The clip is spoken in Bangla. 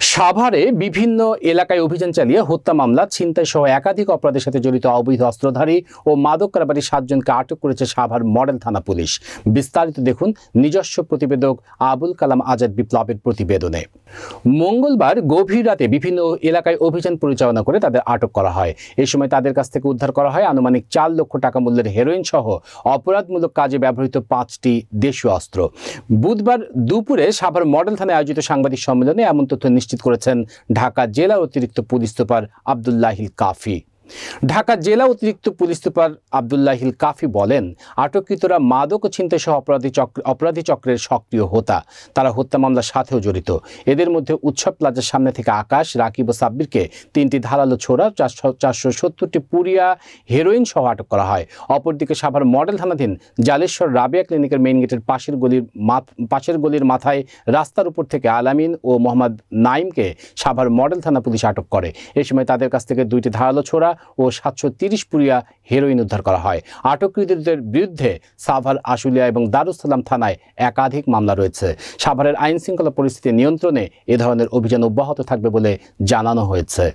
সাভারে বিভিন্ন এলাকায় অভিযান চালিয়ে হত্যা মামলা, ছিনতাই সহ একাধিক অপরাধের সাথে জড়িত অবৈধ অস্ত্রধারী ও মাদক কারবারি 7 জনকে আটক করেছে সাভার মডেল থানা পুলিশ। বিস্তারিত দেখুন নিজস্ব প্রতিবেদক আবুল কালাম আজাদ বিপ্লবের প্রতিবেদনে। মঙ্গলবার গভীর রাতে বিভিন্ন এলাকায় অভিযান পরিচালনা করে তাদের আটক করা হয়। এই সময় তাদের কাছ থেকে উদ্ধার করা হয় আনুমানিক 4 লক্ষ টাকা মূল্যের হেরোইন সহ অপরাধমূলক কাজে ব্যবহৃত 5টি দেশীয় অস্ত্র। বুধবার দুপুরে সাভার মডেল থানায় আয়োজিত সাংবাদিক সম্মেলনে এমন তথ্য নিশ্চিত করেছেন ঢাকা জেলা অতিরিক্ত পুলিশ সুপার আব্দুল্লাহিল কাফি। ঢাকা জেলা অতিরিক্ত পুলিশ সুপার আব্দুল্লাহিল কাফি বলেন, আটককৃতরা মাদক ও ছিনতাই সহ অপরাধী চক্রের সক্রিয় হোতা। তারা হত্যা মামলার সাথেও জড়িত। এদের মধ্যে উৎসব প্লাজার সামনে থেকে আকাশ, রাকিব ও সাব্বিরকে 3টি ধারালো ছোরা, 470টি পুরিয়া হেরোইন সহ আটক করা হয়। অপরদিকে সাভার মডেল থানাধীন জালেশ্বর রাবেয়া ক্লিনিকের মেইন গেটের পাশের গলির মাথায় রাস্তার উপর থেকে আলামিন ও মোহাম্মদ নাইমকে সাভার মডেল থানা পুলিশ আটক করে। এ সময় তাদের কাছ থেকে 2টি ধারালো ছোরা ও 730 পুরিয়া হেরোইন উদ্ধার করা হয়। আটককৃতদের বিরুদ্ধে সাভার, আশুলিয়া এবং দারুস সালাম থানায় একাধিক মামলা রয়েছে। সাভারের আইন শৃঙ্খলা পরিস্থিতি নিয়ন্ত্রণে এ ধরনের অভিযান অব্যাহত থাকবে বলে জানানো হয়েছে।